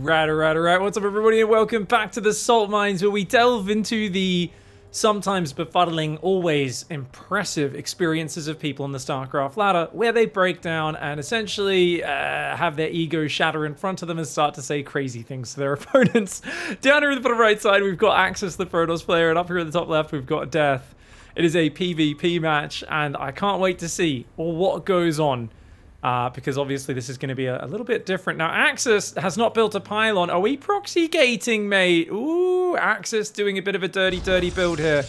Alright. What's up, everybody, and welcome back to the Salt Mines, where we delve into the sometimes befuddling, always impressive experiences of people on the StarCraft ladder, where they break down and essentially have their ego shatter in front of them and start to say crazy things to their opponents. Down here in the bottom right side, we've got Axis, the Protoss player, and up here at the top left, we've got Death. It is a PvP match, and I can't wait to see what goes on. Because obviously this is going to be a little bit different. Now, Axis has not built a pylon. Are we proxy gating, mate? Ooh, Axis doing a bit of a dirty build here.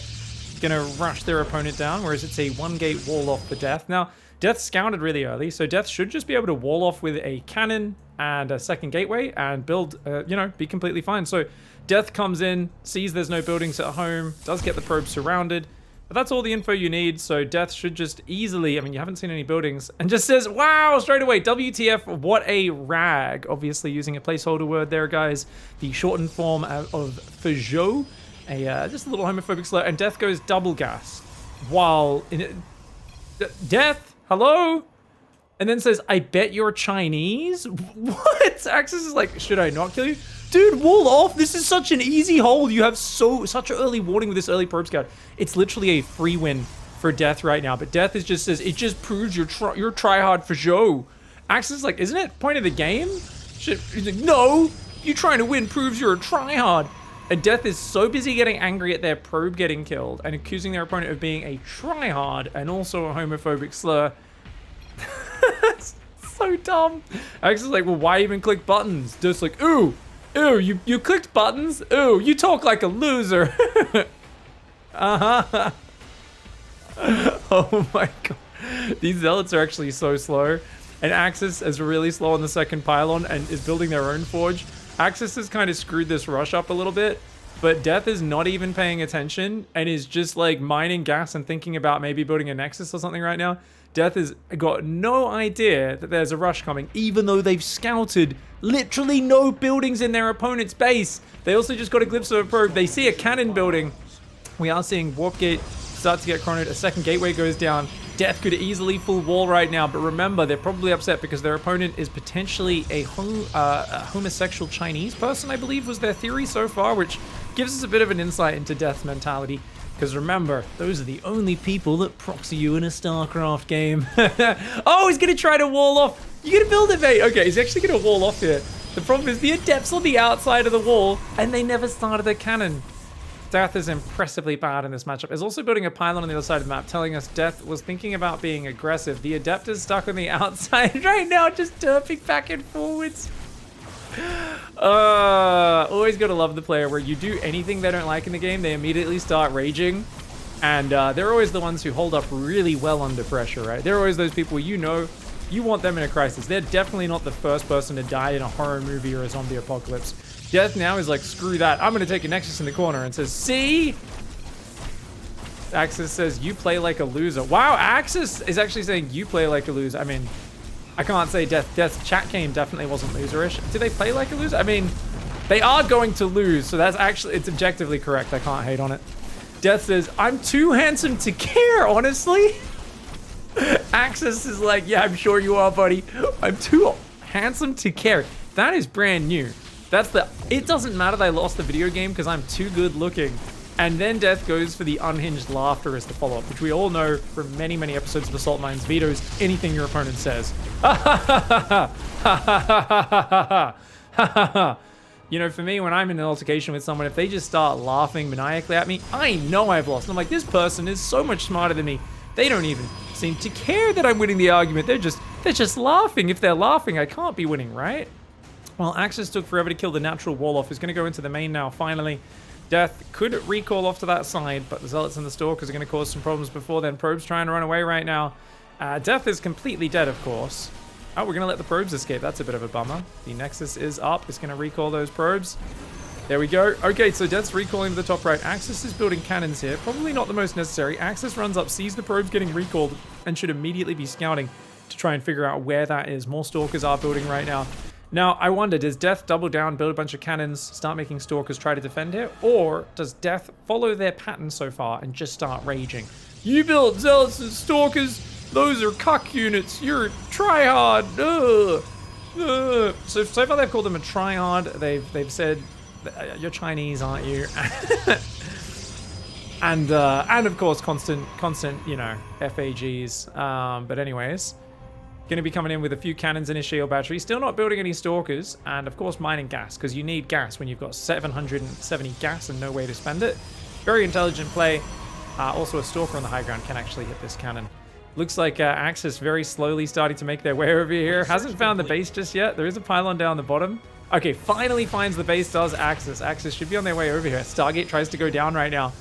Gonna rush their opponent down, whereas it's a one-gate wall-off for Death. Now, Death scouted really early, so Death should just be able to wall off with a cannon and a second gateway and build, be completely fine. So Death comes in, sees there's no buildings at home, does get the probe surrounded. But that's all the info you need, so Death should just easily, I mean, you haven't seen any buildings, and just says, wow, straight away, WTF, what a rag. Obviously using a placeholder word there, guys. The shortened form of Fajot, just a little homophobic slur, and Death goes double gas. While, Death, hello? And then says, I bet you're Chinese? What? Axis is like, should I not kill you? Dude, wall off. This is such an easy hold. You have such an early warning with this early probe scout. It's literally a free win for Death right now. But Death is just says, it just proves you're tryhard for Joe. Axis is like, isn't it point of the game? Shit. He's like, no, you trying to win proves you're a tryhard. And Death is so busy getting angry at their probe getting killed and accusing their opponent of being a tryhard and also a homophobic slur. That's so dumb. Axis is like, well, why even click buttons? Just like, ooh. Ooh, you clicked buttons? Ooh, you talk like a loser. Uh-huh. Oh my god. These zealots are actually so slow. And Axis is really slow on the second pylon and is building their own forge. Axis has kind of screwed this rush up a little bit, but Death is not even paying attention and is just like mining gas and thinking about maybe building a Nexus or something right now. Death has got no idea that there's a rush coming, even though they've scouted literally no buildings in their opponent's base. They also just got a glimpse of a probe. They see a cannon building. We are seeing Warp Gate start to get chronoed. A second gateway goes down. Death could easily full wall right now, but remember, they're probably upset because their opponent is potentially a homosexual Chinese person, I believe was their theory so far, which gives us a bit of an insight into Death's mentality. Because remember, those are the only people that proxy you in a StarCraft game. Oh, he's going to try to wall off. You're going to build it, mate. Okay, he's actually going to wall off here. The problem is the Adepts on the outside of the wall, and they never started their cannon. Death is impressively bad in this matchup. He's also building a pylon on the other side of the map, telling us Death was thinking about being aggressive. The Adept is stuck on the outside right now, just derping back and forwards. Always gotta love the player where you do anything they don't like in the game, they immediately start raging, and they're always the ones who hold up really well under pressure, right? They're always those people you want them in a crisis. They're definitely not the first person to die in a horror movie or a zombie apocalypse. Death now is like, screw that, I'm gonna take a Nexus in the corner, and says, see? Axis says, you play like a loser. Wow, Axis is actually saying you play like a loser. I mean, I can't say Death's chat game definitely wasn't loserish. Do they play like a loser? I mean, they are going to lose, so that's actually, it's objectively correct. I can't hate on it. Death says, I'm too handsome to care, honestly. Axis is like, yeah, I'm sure you are, buddy. I'm too handsome to care. That is brand new. It doesn't matter that I lost the video game because I'm too good looking. And then Death goes for the unhinged laughter as the follow-up, which we all know from many, many episodes of Assault Mines vetoes anything your opponent says. You know, for me, when I'm in an altercation with someone, if they just start laughing maniacally at me, I know I've lost. And I'm like, this person is so much smarter than me. They don't even seem to care that I'm winning the argument. They're just laughing. If they're laughing, I can't be winning, right? Well, Axis took forever to kill the natural wall-off. He's going to go into the main now, finally. Death could recall off to that side, but the Zealots and the Stalkers are going to cause some problems before then. Probe's trying to run away right now. Death is completely dead, of course. Oh, we're going to let the probes escape. That's a bit of a bummer. The Nexus is up. It's going to recall those probes. There we go. Okay, so Death's recalling to the top right. Axis is building cannons here. Probably not the most necessary. Axis runs up, sees the probes getting recalled, and should immediately be scouting to try and figure out where that is. More Stalkers are building right now. Now, I wonder, does Death double down, build a bunch of cannons, start making Stalkers try to defend here? Or does Death follow their pattern so far and just start raging? You built Zealots and Stalkers, those are cuck units, you're tryhard, ugh. So far they've called them a tryhard. They've said, you're Chinese, aren't you? and of course constant, you know, FAGs. But anyways, going to be coming in with a few cannons and a shield battery. Still not building any stalkers, and of course mining gas, because you need gas when you've got 770 gas and no way to spend it. Very intelligent play. Also, a stalker on the high ground can actually hit this cannon. Looks like Axis very slowly starting to make their way over here. Hasn't found the base just yet. There is a pylon down the bottom. Okay, finally finds the base, does Axis. Axis should be on their way over here. Stargate tries to go down right now.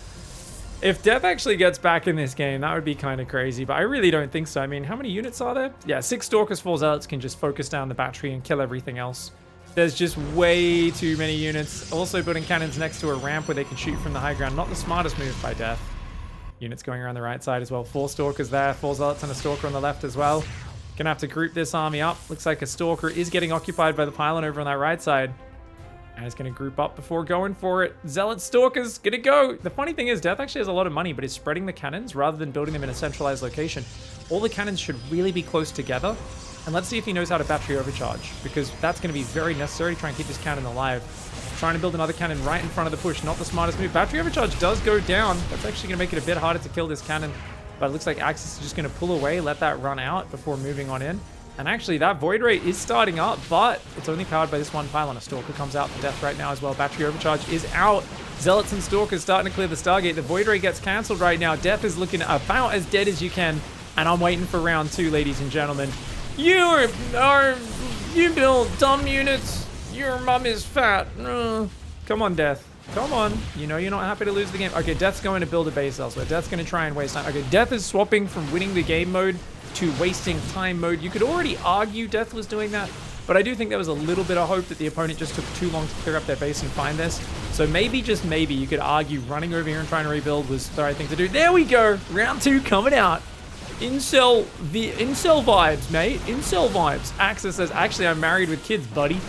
If Death actually gets back in this game, that would be kind of crazy, but I really don't think so. I mean, how many units are there? Yeah, 6 Stalkers, 4 Zealots can just focus down the battery and kill everything else. There's just way too many units. Also building cannons next to a ramp where they can shoot from the high ground. Not the smartest move by Death. Units going around the right side as well. 4 Stalkers there, 4 Zealots and a Stalker on the left as well. Gonna have to group this army up. Looks like a Stalker is getting occupied by the pylon over on that right side. And it's going to group up before going for it. Zealot Stalkers, gonna go. The funny thing is, Death actually has a lot of money, but is spreading the cannons rather than building them in a centralized location. All the cannons should really be close together. And let's see if he knows how to battery overcharge, because that's going to be very necessary to try and keep this cannon alive. Trying to build another cannon right in front of the push, not the smartest move. Battery overcharge does go down. That's actually going to make it a bit harder to kill this cannon. But it looks like Axis is just going to pull away, let that run out before moving on in. And actually, that Void Ray is starting up, but it's only powered by this one pylon. A Stalker comes out for Death right now as well. Battery overcharge is out. Zealots and Stalkers starting to clear the Stargate. The Void Ray gets cancelled right now. Death is looking about as dead as you can. And I'm waiting for round 2, ladies and gentlemen. You build dumb units. Your mum is fat. Come on, Death. Come on. You know you're not happy to lose the game. Okay, Death's going to build a base elsewhere. Death's going to try and waste time. Okay, Death is swapping from winning the game mode to wasting time mode. You could already argue Death was doing that, but I do think there was a little bit of hope that the opponent just took too long to clear up their base and find this. So maybe, just maybe, you could argue running over here and trying to rebuild was the right thing to do. There we go. Round 2 coming out. Incel vibes, mate. Incel vibes. Axis says, actually, I'm married with kids, buddy.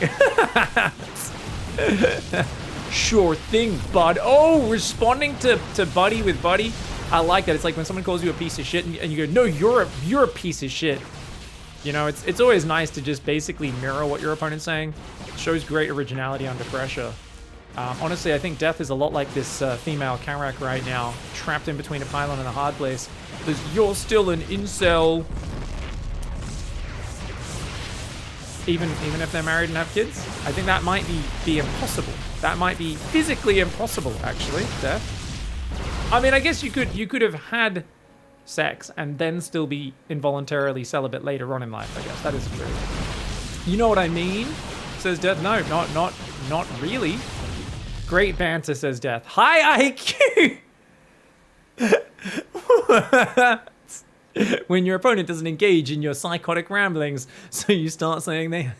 Sure thing, bud. Oh, responding to buddy with buddy. I like that. It's like when someone calls you a piece of shit and you go, no, you're a piece of shit. You know, it's always nice to just basically mirror what your opponent's saying. It shows great originality under pressure. Honestly, I think Death is a lot like this female Karak right now, trapped in between a pylon and a hard place. Because you're still an incel. Even if they're married and have kids, I think that might be impossible. That might be physically impossible, actually, Death. I mean, I guess you could have had sex and then still be involuntarily celibate later on in life. I guess that is true. You know what I mean? Says Death. No, not really. Great banter, says Death. High IQ. When your opponent doesn't engage in your psychotic ramblings, so you start saying they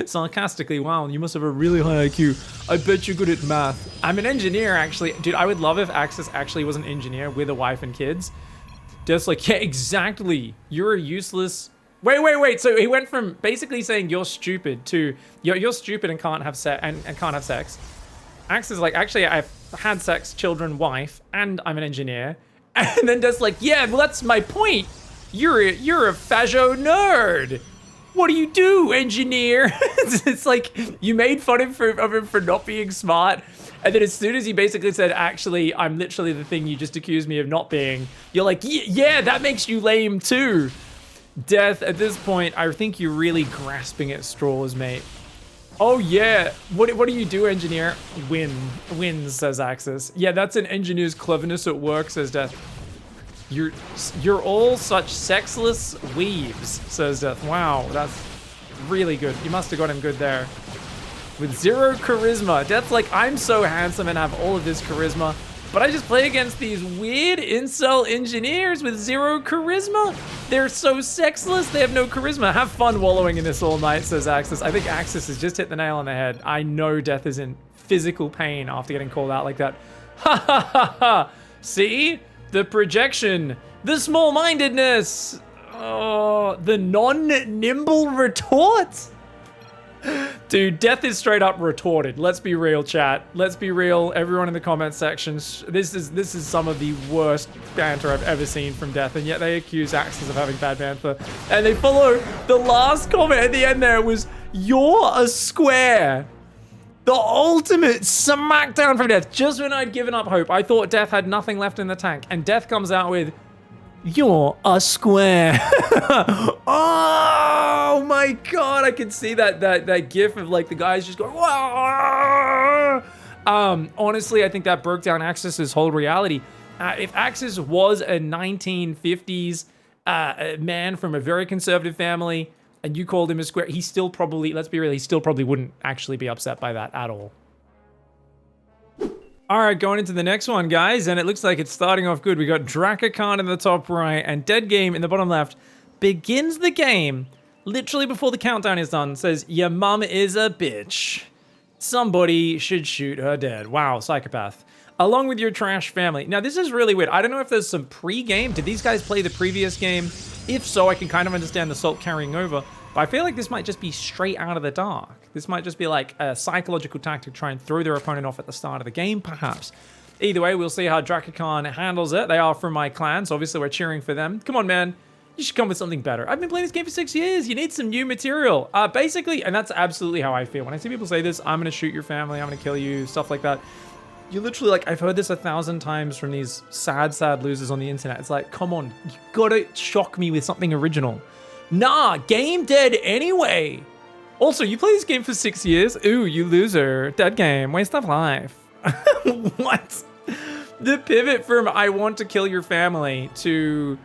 sarcastically, wow, you must have a really high IQ. I bet you're good at math. I'm an engineer, actually. Dude, I would love if Axis actually was an engineer with a wife and kids. Just like, yeah, exactly. You're a useless... Wait. So he went from basically saying you're stupid to you're stupid and can't have sex and can't have sex. Axis is like, actually, I've had sex, children, wife, and I'm an engineer. And then just like, yeah, well, that's my point. You're a Fajo nerd. What do you do, engineer? It's like you made fun of him for not being smart. And then as soon as he basically said, actually, I'm literally the thing you just accused me of not being, you're like, yeah, that makes you lame too. Death, at this point, I think you're really grasping at straws, mate. Oh yeah, what do you do, engineer? Wins, says Axis. Yeah, that's an engineer's cleverness at work, says Death. You're all such sexless weebs, says Death. Wow, that's really good. You must have got him good there. With 0 charisma. Death's like, I'm so handsome and have all of this charisma, but I just play against these weird incel engineers with 0 charisma. They're so sexless, they have no charisma. Have fun wallowing in this all night, says Axis. I think Axis has just hit the nail on the head. I know Death is in physical pain after getting called out like that. Ha ha ha ha. See? The projection. The small-mindedness. Oh, the non-nimble retort. Dude, Death is straight up retorted. Let's be real, chat. Let's be real. Everyone in the comment sections. This is some of the worst banter I've ever seen from Death, and yet they accuse Axis of having bad banter. And they follow the last comment at the end there was, You're a square. The ultimate smackdown from Death. Just when I'd given up hope, I thought Death had nothing left in the tank, and Death comes out with, "You're a square." Oh my god, I can see that gif of like the guys just going, "Whoa!" Honestly, I think that broke down Axis's whole reality. If Axis was a 1950s man from a very conservative family, and you called him a square, he still probably, let's be real, he still probably wouldn't actually be upset by that at all. All right, going into the next one, guys, and it looks like it's starting off good. We got Drakakhan in the top right, and Dead Game in the bottom left. Begins the game, literally before the countdown is done, says, "Your mum is a bitch. Somebody should shoot her dead." Wow, psychopath. "Along with your trash family." Now, this is really weird. I don't know if there's some pre-game. Did these guys play the previous game? If so, I can kind of understand the salt carrying over. But I feel like this might just be straight out of the dark. This might just be like a psychological tactic to try and throw their opponent off at the start of the game, perhaps. Either way, we'll see how Drakakhan handles it. They are from my clan, so obviously we're cheering for them. Come on, man. You should come with something better. I've been playing this game for 6 years. You need some new material. Basically, and that's absolutely how I feel. When I see people say this, "I'm going to shoot your family, I'm going to kill you," stuff like that. You literally, like, I've heard this 1,000 times from these sad losers on the internet. It's like, come on, you gotta shock me with something original. Nah, game dead anyway. Also, you play this game for 6 years? Ooh, you loser. Dead game, waste of life. What? The pivot from "I want to kill your family" to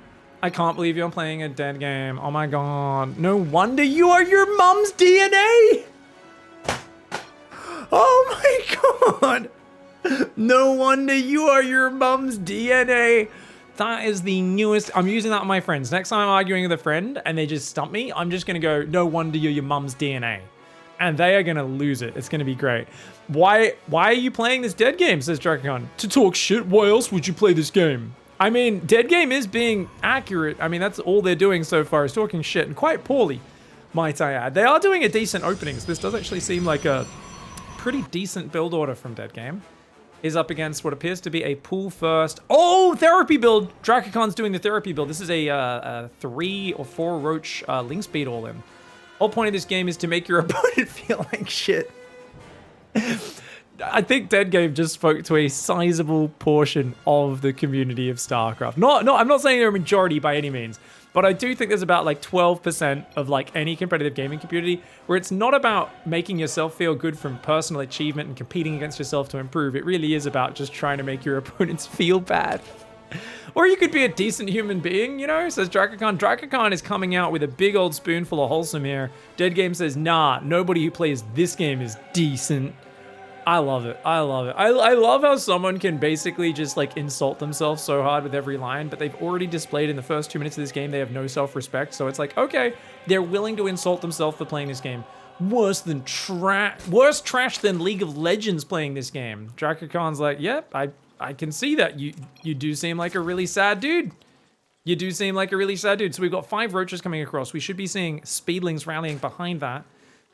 "I can't believe you're playing a dead game. Oh my god. No wonder you are your mom's DNA. Oh my god. No wonder you are your mom's DNA. That is the newest. I'm using that on my friends. Next time I'm arguing with a friend and they just stump me, I'm just going to go, "No wonder you're your mom's DNA." And they are going to lose it. It's going to be great. Why are you playing this dead game, says Drakakhan. "To talk shit. Why else would you play this game?" I mean, dead game is being accurate. I mean, that's all they're doing so far is talking shit, and quite poorly, might I add. They are doing a decent opening, so this does actually seem like a pretty decent build order from Dead Game. Is up against what appears to be a pool first. Oh, therapy build. Drakakhan's doing the therapy build. This is a 3 or 4 roach link speed all in. Whole point of this game is to make your opponent feel like shit. I think Dead Game just spoke to a sizable portion of the community of StarCraft. I'm not saying they're a majority by any means, but I do think there's about like 12% of like any competitive gaming community where it's not about making yourself feel good from personal achievement and competing against yourself to improve. It really is about just trying to make your opponents feel bad. Or you could be a decent human being, you know, says Drakakhan. Drakakhan is coming out with a big old spoonful of wholesome here. Dead Game says, "Nah, nobody who plays this game is decent." I love it. I love it. I love how someone can basically just like insult themselves so hard with every line, but they've already displayed in the first 2 minutes of this game they have no self-respect. So it's like, okay, they're willing to insult themselves for playing this game. Worse trash than League of Legends playing this game. Drakakhan's like, yep, I can see that. You do seem like a really sad dude. You do seem like a really sad dude. So we've got 5 roaches coming across. We should be seeing speedlings rallying behind that.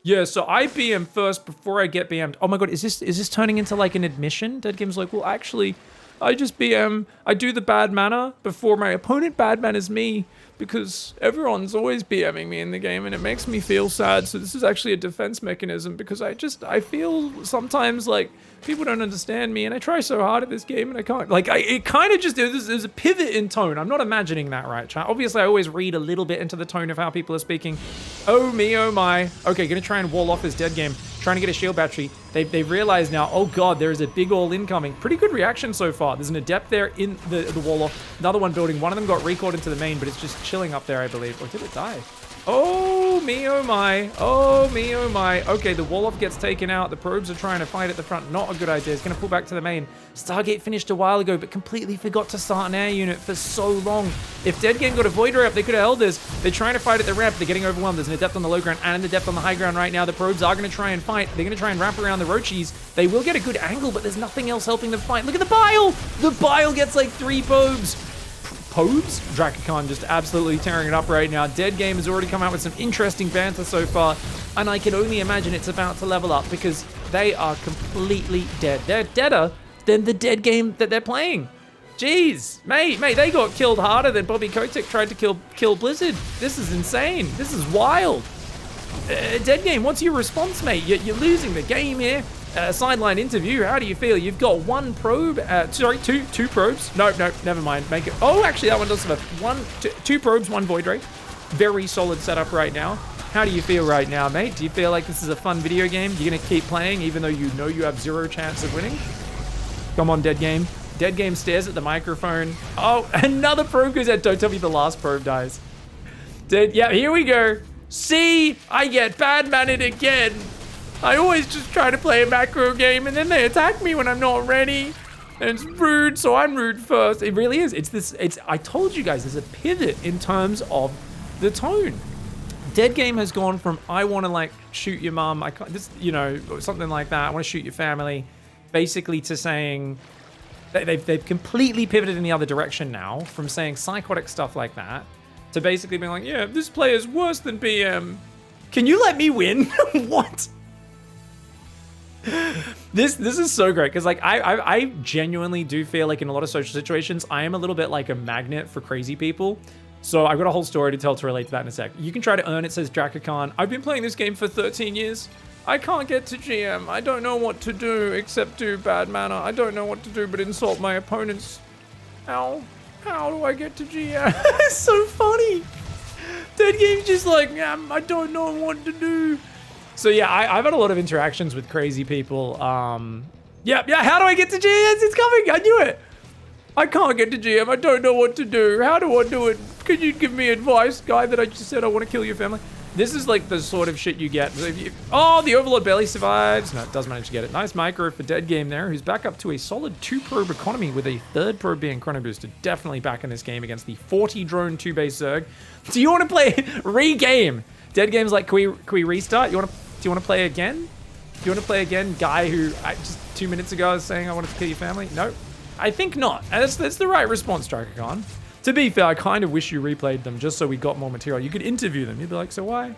Yeah, so I BM first before I get BM'd. Oh my god, is this turning into like an admission? Dead Game's like, well, actually, I just BM. I do the bad manner before my opponent bad manners me because everyone's always BMing me in the game and it makes me feel sad. So this is actually a defense mechanism because I feel sometimes like people don't understand me and I try so hard at this game and I can't. Like, it kind of just, there's a pivot in tone. I'm not imagining that, right, chat? Obviously, I always read a little bit into the tone of how people are speaking. Oh me, oh my. Okay, gonna try and wall off his Dead Game. Trying to get a shield battery. They've realized now, oh god, there is a big all incoming. Pretty good reaction so far. There's an adept there in the wall off. Another one building. One of them got recalled into the main, but it's just chilling up there, I believe. Or did it die? Oh me, oh my. Oh me, oh my. Okay, the wall off gets taken out. The probes are trying to fight at the front. Not a good idea. It's going to pull back to the main. Stargate finished a while ago, but completely forgot to start an air unit for so long. If Dead Game got a Void Ray up, they could have held this. They're trying to fight at the ramp. They're getting overwhelmed. There's an adept on the low ground and an adept on the high ground right now. The probes are going to try and fight. They're going to try and wrap around the roachies. They will get a good angle, but there's nothing else helping them fight. Look at the bile! The bile gets like 3 probes. Probes? Drakakhan just absolutely tearing it up right now. Dead Game has already come out with some interesting banter so far, and I can only imagine it's about to level up because they are completely dead. They're deader than the Dead Game that they're playing. Jeez, mate, they got killed harder than Bobby Kotick tried to kill Blizzard. This is insane. This is wild. Dead Game, what's your response, mate? You're losing the game here. Sideline interview, how do you feel? You've got one probe, sorry, two probes. No, never mind. Make it. Oh, actually, that one does have two probes, one void ray. Very solid setup right now. How do you feel right now, mate? Do you feel like this is a fun video game? You're gonna keep playing even though you know you have 0 chance of winning? Come on, Dead Game. Dead Game stares at the microphone. Oh, another probe goes out. Don't tell me the last probe dies. Yeah, here we go. See, I get bad-mannered again. I always just try to play a macro game and then they attack me when I'm not ready. And it's rude, so I'm rude first. It really is. I told you guys, there's a pivot in terms of the tone. Dead Game has gone from, I want to like shoot your mom, I can't, this, you know, something like that. I want to shoot your family, basically to saying, they've completely pivoted in the other direction now from saying psychotic stuff like that to basically being like, yeah, this player's worse than BM. Can you let me win? What? This is so great because like I genuinely do feel like in a lot of social situations I am a little bit like a magnet for crazy people. So I've got a whole story to tell to relate to that in a sec. You can try to earn it, says Drakakhan. I've been playing this game for 13 years. I can't get to GM. I don't know what to do except do bad manner. I don't know what to do but insult my opponents. How do I get to GM? It's so funny. Dead Game's just like, I don't know what to do. So yeah, I've had a lot of interactions with crazy people. Yeah, how do I get to GM? It's coming, I knew it. I can't get to GM, I don't know what to do. How do I do it? Can you give me advice, guy that I just said I want to kill your family? This is like the sort of shit you get. Oh, the Overlord barely survives. No, it does manage to get it. Nice micro for Dead Game there, who's back up to a solid 2-probe economy with a 3rd probe being chrono boosted. Definitely back in this game against the 40 drone 2-base Zerg. Do you want to play re-game? Dead Game's like, can we restart? Do you want to play again? Do you want to play again? Guy who just 2 minutes ago was saying I wanted to kill your family? No, I think not. And that's the right response, Drakakhan. To be fair, I kind of wish you replayed them just so we got more material. You could interview them. You'd be like, so why?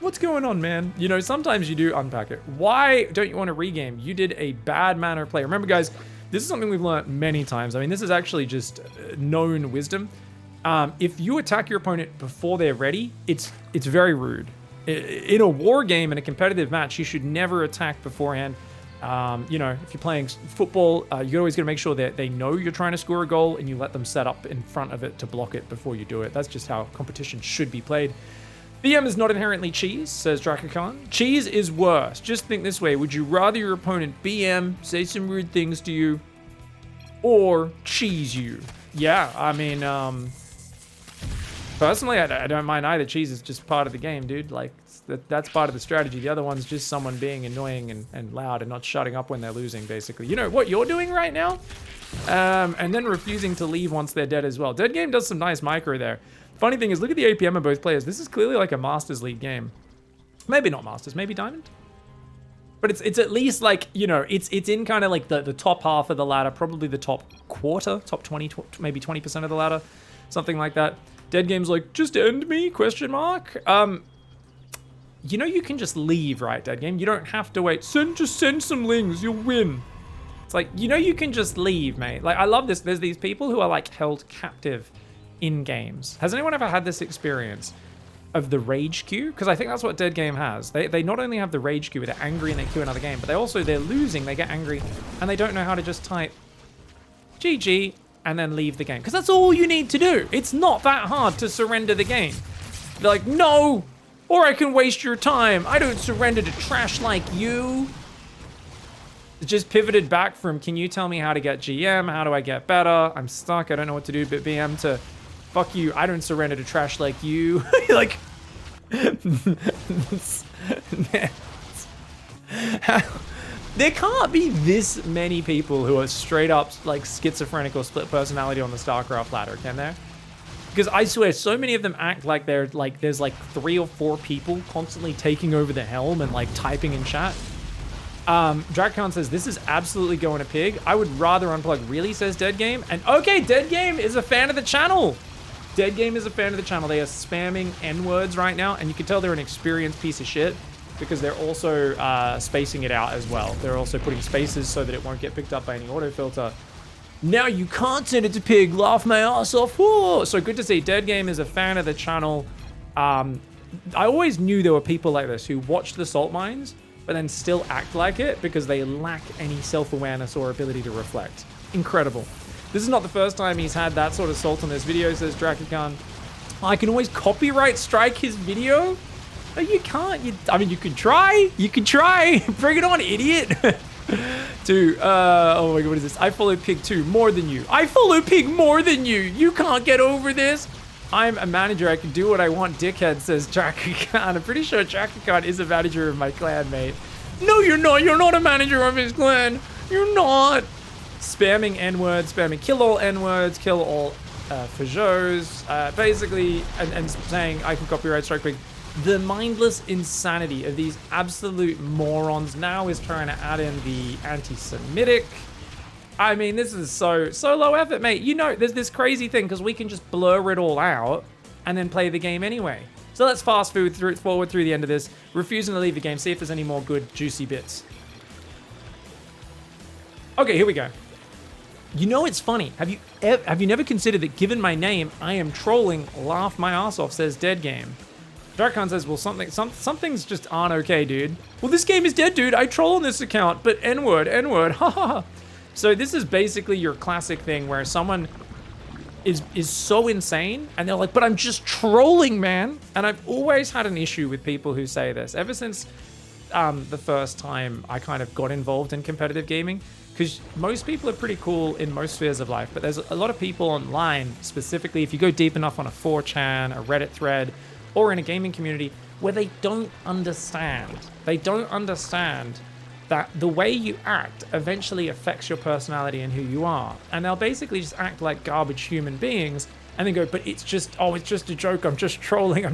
What's going on, man? You know, sometimes you do unpack it. Why don't you want to regame? You did a bad manner play. Remember, guys, this is something we've learned many times. I mean, this is actually just known wisdom. If you attack your opponent before they're ready, it's very rude. In a war game, in a competitive match, you should never attack beforehand. You know, if you're playing football, you're always going to make sure that they know you're trying to score a goal and you let them set up in front of it to block it before you do it. That's just how competition should be played. BM is not inherently cheese, says Drakakhan. Cheese is worse. Just think this way. Would you rather your opponent BM, say some rude things to you, or cheese you? Yeah, I mean, personally, I don't mind either. Cheese is just part of the game, dude. Like, that's part of the strategy. The other one's just someone being annoying and loud and not shutting up when they're losing, basically. You know what you're doing right now? And then refusing to leave once they're dead as well. Dead Game does some nice micro there. Funny thing is, look at the APM of both players. This is clearly like a Masters League game. Maybe not Masters, maybe Diamond? But it's at least like, you know, it's in kind of like the top half of the ladder, probably the top quarter, top 20, maybe 20% of the ladder, something like that. Dead Game's like, just end me, question mark. You know you can just leave, right, Dead Game? You don't have to wait. Just send some lings, you'll win. It's like, you know you can just leave, mate. Like, I love this. There's these people who are like held captive in games. Has anyone ever had this experience of the rage queue? Because I think that's what Dead Game has. They not only have the rage queue where they're angry and they queue another game, but they're losing, they get angry, and they don't know how to just type GG and then leave the game. Because that's all you need to do. It's not that hard to surrender the game. They're like, no, or I can waste your time. I don't surrender to trash like you. It just pivoted back from, can you tell me how to get GM? How do I get better? I'm stuck, I don't know what to do, but BM to, fuck you, I don't surrender to trash like you. Like, there can't be this many people who are straight up like schizophrenic or split personality on the StarCraft ladder, can there? Because I swear, so many of them act like they're like, there's like 3 or 4 people constantly taking over the helm and like typing in chat. Drakakhan says, this is absolutely going to pig. I would rather unplug. Really, says Dead Game. And okay, Dead Game is a fan of the channel. Dead Game is a fan of the channel. They are spamming N-words right now, and you can tell they're an experienced piece of shit because they're also spacing it out as well. They're also putting spaces so that it won't get picked up by any autofilter. Now you can't send it to pig. Laugh my ass off. Whoa. So good to see. Dead Game is a fan of the channel. I always knew there were people like this who watched the salt mines, but then still act like it because they lack any self-awareness or ability to reflect. Incredible. This is not the first time he's had that sort of salt on this video, says Drakikan. I can always copyright strike his video? No, you can't. I mean, you could try. You could try. Bring it on, idiot. Two. Oh my god, what is this? I follow Pig 2 more than you. I follow Pig more than you. You can't get over this. I'm a manager. I can do what I want, dickhead, says Drakikan. I'm pretty sure Drakikan is a manager of my clan, mate. No, you're not. You're not a manager of his clan. You're not. Spamming N-words, spamming kill all N-words, kill all Fajos, basically, and saying I can copyright strike Pig. The mindless insanity of these absolute morons now is trying to add in the anti-Semitic. I mean, this is so low effort, mate. You know, there's this crazy thing because we can just blur it all out and then play the game anyway. So let's fast forward through the end of this, refusing to leave the game, see if there's any more good, juicy bits. Okay, here we go. You know it's funny. Have you never considered that given my name, I am trolling, laugh my ass off, says Dead Game. Darkhan says, well, some things just aren't okay, dude. Well, this game is dead, dude. I troll on this account, but N-word, ha ha ha. So this is basically your classic thing where someone is so insane and they're like, but I'm just trolling, man. And I've always had an issue with people who say this ever since the first time I kind of got involved in competitive gaming, because most people are pretty cool in most spheres of life, but there's a lot of people online, specifically if you go deep enough on a 4chan, a Reddit thread, or in a gaming community, where they don't understand. They don't understand that the way you act eventually affects your personality and who you are. And they'll basically just act like garbage human beings and then go, but it's just a joke. I'm just trolling.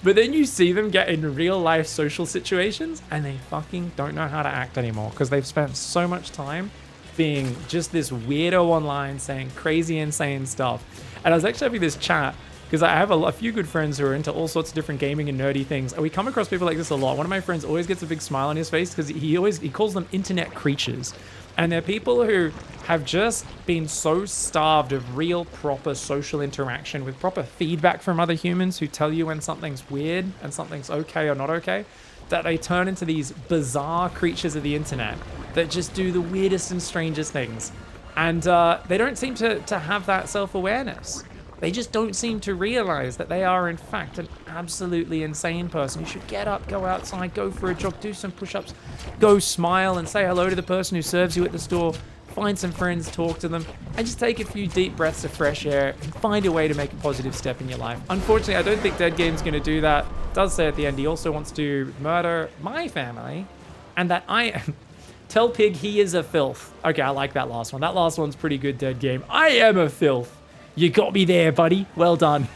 But then you see them get in real life social situations and they fucking don't know how to act anymore because they've spent so much time being just this weirdo online saying crazy, insane stuff. And I was actually having this chat because I have a few good friends who are into all sorts of different gaming and nerdy things. And we come across people like this a lot. One of my friends always gets a big smile on his face because he calls them internet creatures. And they're people who have just been so starved of real, proper social interaction with proper feedback from other humans who tell you when something's weird and something's okay or not okay, that they turn into these bizarre creatures of the internet that just do the weirdest and strangest things. And they don't seem to have that self-awareness. They just don't seem to realize that they are, in fact, an absolutely insane person. You should get up, go outside, go for a jog, do some push-ups, go smile and say hello to the person who serves you at the store, find some friends, talk to them, and just take a few deep breaths of fresh air and find a way to make a positive step in your life. Unfortunately, I don't think Dead Game's going to do that. It does say at the end he also wants to murder my family, and that I am... Tell Pig he is a filth. Okay, I like that last one. That last one's pretty good, Dead Game. I am a filth. You got me there, buddy. Well done.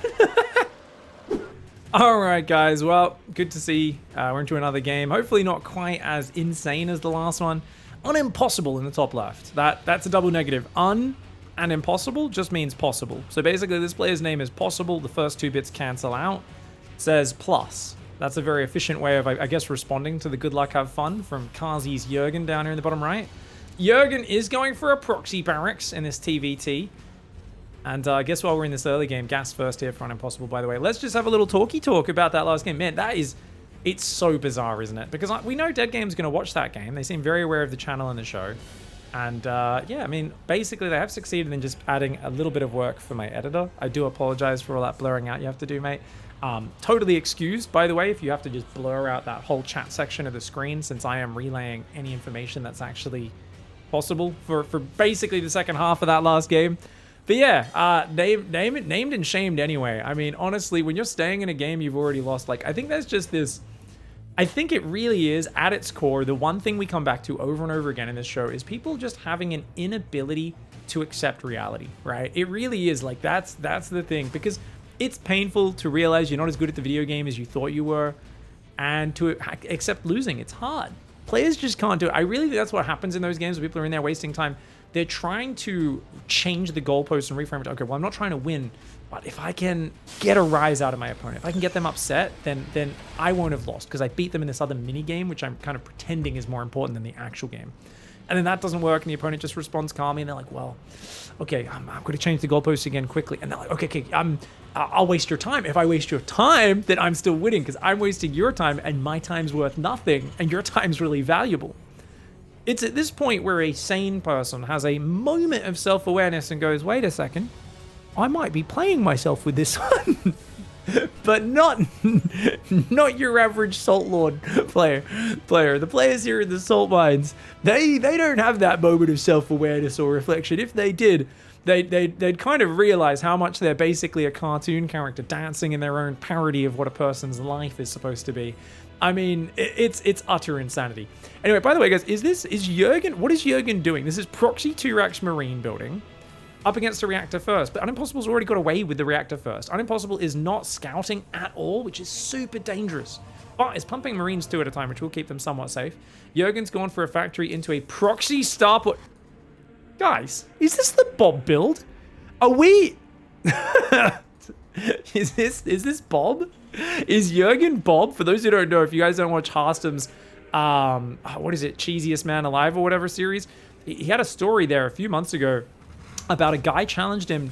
All right, guys. Well, good to see we're into another game. Hopefully not quite as insane as the last one. Unimpossible in the top left. That's a double negative. Un and impossible just means possible. So basically, this player's name is Possible. The first two bits cancel out. It says plus. That's a very efficient way of, I guess, responding to the good luck, have fun from Kazi's Jurgen down here in the bottom right. Jurgen is going for a proxy barracks in this TVT. And I guess while we're in this early game, gas first here for Impossible, by the way. Let's just have a little talk about that last game. Man, it's so bizarre, isn't it? Because we know Dead Game's going to watch that game. They seem very aware of the channel and the show. And yeah, I mean, basically they have succeeded in just adding a little bit of work for my editor. I do apologize for all that blurring out you have to do, mate. Totally excused, by the way, if you have to just blur out that whole chat section of the screen, since I am relaying any information that's actually possible for basically the second half of that last game. But yeah, named and shamed anyway. I mean, honestly, when you're staying in a game you've already lost, like, I think there's just this... I think it really is, at its core, the one thing we come back to over and over again in this show is people just having an inability to accept reality, right? It really is, like, that's the thing. Because it's painful to realize you're not as good at the video game as you thought you were, and to accept losing. It's hard. Players just can't do it. I really think that's what happens in those games where people are in there wasting time. They're trying to change the goalposts and reframe it. Okay, well, I'm not trying to win, but if I can get a rise out of my opponent, if I can get them upset, then I won't have lost because I beat them in this other mini game, which I'm kind of pretending is more important than the actual game. And then that doesn't work, and the opponent just responds calmly, and they're like, well, okay, I'm going to change the goalposts again quickly. And they're like, okay, I'll waste your time. If I waste your time, then I'm still winning, because I'm wasting your time, and my time's worth nothing, and your time's really valuable. It's at this point where a sane person has a moment of self-awareness and goes, wait a second, I might be playing myself with this one. But not your average Salt Lord player. The players here in the Salt Mines, they don't have that moment of self-awareness or reflection. If they did, they'd kind of realize how much they're basically a cartoon character dancing in their own parody of what a person's life is supposed to be. I mean, it's utter insanity. Anyway, by the way, guys, is Jurgen? What is Jurgen doing? This is proxy 2-Rax Marine building up against the reactor first, but Unimpossible's already got away with the reactor first. Unimpossible is not scouting at all, which is super dangerous. But is pumping Marines 2 at a time, which will keep them somewhat safe. Jurgen's gone for a factory into a proxy starport. Guys, is this the Bob build? Are we... Is this Bob? Is Jurgen Bob? For those who don't know, if you guys don't watch Harstem's, what is it, Cheesiest Man Alive or whatever series, he had a story there a few months ago about a guy challenged him,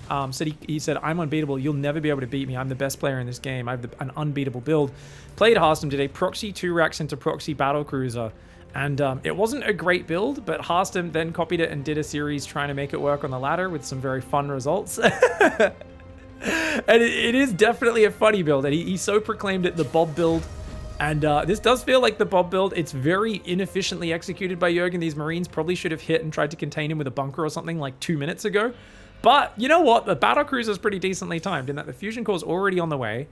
he said, I'm unbeatable, you'll never be able to beat me, I'm the best player in this game, I have an unbeatable build. Played Harstem, did a proxy 2-Rax into proxy battlecruiser, and it wasn't a great build, but Harstem then copied it and did a series trying to make it work on the ladder with some very fun results. And it is definitely a funny build, and he so proclaimed it the Bob build. And this does feel like the Bob build. It's very inefficiently executed by Jurgen. These Marines probably should have hit and tried to contain him with a bunker or something like 2 minutes ago. But you know what? The battlecruiser is pretty decently timed in that the fusion core's already on the way.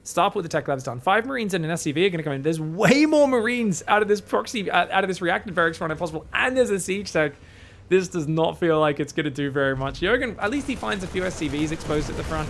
Starport with the tech lab's done. 5 Marines and an SCV are going to come in. There's way more Marines out of this proxy, out of this reactor barracks for Unimpossible, and there's a siege tech. This does not feel like it's going to do very much. Jurgen, at least he finds a few SCVs exposed at the front.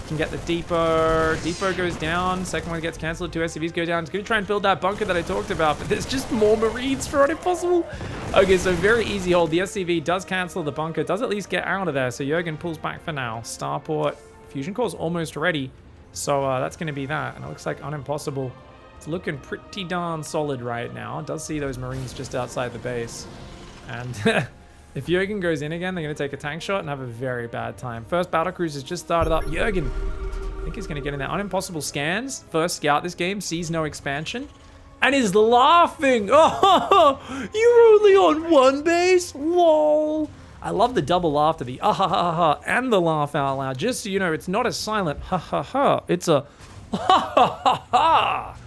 Can get the depot. Depot goes down. Second one gets cancelled. 2 SCVs go down. He's going to try and build that bunker that I talked about, but there's just more Marines for Unimpossible. Okay, so very easy hold. The SCV does cancel the bunker. Does at least get out of there. So Jurgen pulls back for now. Starport. Fusion core's almost ready. So that's going to be that. And it looks like Unimpossible. It's looking pretty darn solid right now. It does see those Marines just outside the base. And... if Jurgen goes in again, they're going to take a tank shot and have a very bad time. First battlecruiser has just started up. Jurgen, I think he's going to get in there. Unimpossible scans. First scout this game. Sees no expansion. And is laughing. Oh, you're only on one base? Lol. I love the double laughter. The ah ha ha ha and the laugh out loud. Just so you know, it's not a silent ha ha ha. It's a ha ha ha ha.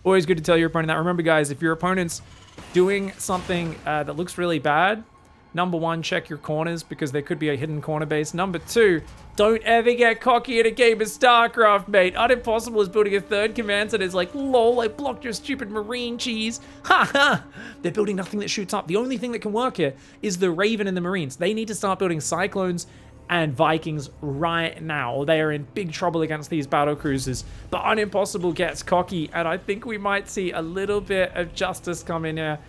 Always good to tell your opponent that. Remember, guys, if your opponent's doing something that looks really bad, number 1, check your corners because there could be a hidden corner base. Number 2, don't ever get cocky in a game of StarCraft, mate. Unimpossible is building a 3rd command center. It's like, lol, I blocked your stupid Marine cheese. Ha ha. They're building nothing that shoots up. The only thing that can work here is the Raven and the Marines. They need to start building Cyclones and Vikings right now, or they are in big trouble against these battle cruisers. But Unimpossible gets cocky, and I think we might see a little bit of justice come in here.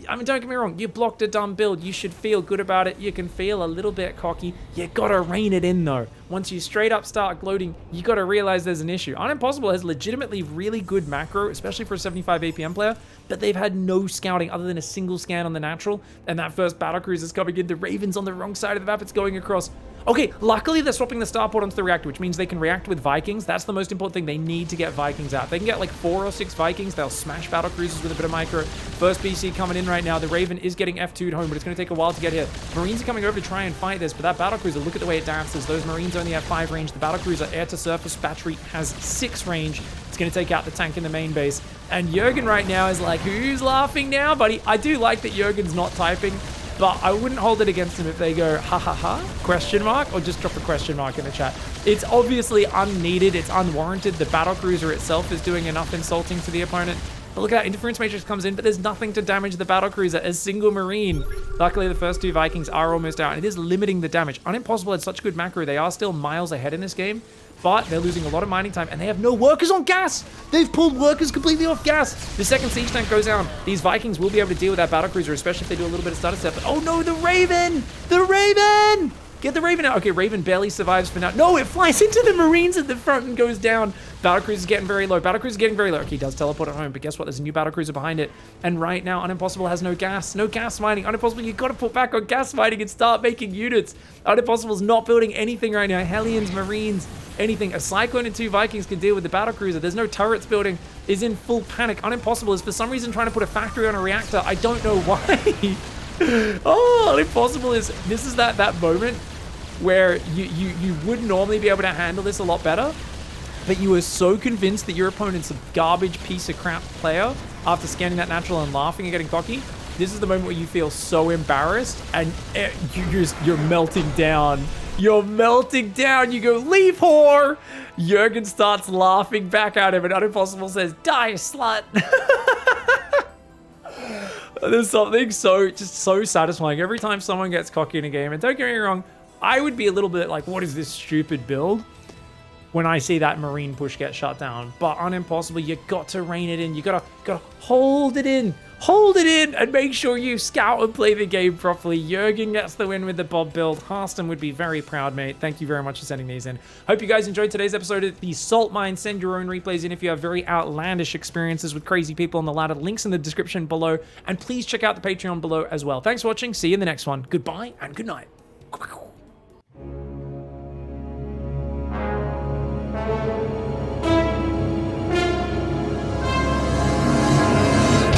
I mean, don't get me wrong, you blocked a dumb build. You should feel good about it. You can feel a little bit cocky. You gotta rein it in, though. Once you straight up start gloating, you gotta realize there's an issue. Unimpossible has legitimately really good macro, especially for a 75 APM player, but they've had no scouting other than a single scan on the natural, and that first battlecruiser is coming in. The Raven's on the wrong side of the map. It's going across. Okay, luckily they're swapping the starport onto the reactor, which means they can react with Vikings. That's the most important thing. They need to get Vikings out. If they can get like 4 or 6 Vikings, they'll smash battle cruisers with a bit of micro. First BC coming in right now. The Raven is getting F2'd home, but it's going to take a while to get here. Marines are coming over to try and fight this, but that battle cruiser, look at the way it dances. Those Marines only have 5 range. The battle cruiser air to surface battery has 6 range. It's going to take out the tank in the main base. And Jurgen right now is like, who's laughing now, buddy? I do like that Jurgen's not typing, but I wouldn't hold it against them if they go, ha ha ha, question mark, or just drop a question mark in the chat. It's obviously unneeded. It's unwarranted. The battlecruiser itself is doing enough insulting to the opponent. But look at that, interference matrix comes in, but there's nothing to damage the battlecruiser. A single Marine. Luckily, the first 2 Vikings are almost out, and it is limiting the damage. Unimpossible had such good macro. They are still miles ahead in this game, but they're losing a lot of mining time, and they have no workers on gas. They've pulled workers completely off gas. The second siege tank goes down. These Vikings will be able to deal with that battlecruiser, especially if they do a little bit of stutter step. But oh no, the Raven! The Raven! Get the Raven out. Okay, Raven barely survives for now. No, it flies into the Marines at the front and goes down. Battlecruiser is getting very low. Battlecruiser is getting very low. Okay, he does teleport at home, but guess what? There's a new Battlecruiser behind it. And right now, Unimpossible has no gas. No gas mining. Unimpossible, you got to put back on gas mining and start making units. Unimpossible's not building anything right now. Hellions, Marines, anything. A Cyclone and 2 Vikings can deal with the Battlecruiser. There's no turrets building. Is in full panic. Unimpossible is for some reason trying to put a factory on a reactor. I don't know why. Oh, Unimpossible is, this is that moment where you would normally be able to handle this a lot better, but you were so convinced that your opponent's a garbage piece of crap player after scanning that natural and laughing and getting cocky. This is the moment where you feel so embarrassed and you're melting down. You're melting down. You go, leave, whore. Jurgen starts laughing back at him and Unimpossible says, die, slut. There's something so satisfying every time someone gets cocky in a game. And don't get me wrong, I would be a little bit like, what is this stupid build? When I see that Marine push get shut down. But Unimpossible, you got to rein it in. You gotta hold it in. Hold it in and make sure you scout and play the game properly. Jurgen gets the win with the Bob build. Harston would be very proud, mate. Thank you very much for sending these in. Hope you guys enjoyed today's episode of the Salt Mine. Send your own replays in if you have very outlandish experiences with crazy people on the ladder. Links in the description below. And please check out the Patreon below as well. Thanks for watching. See you in the next one. Goodbye and good night.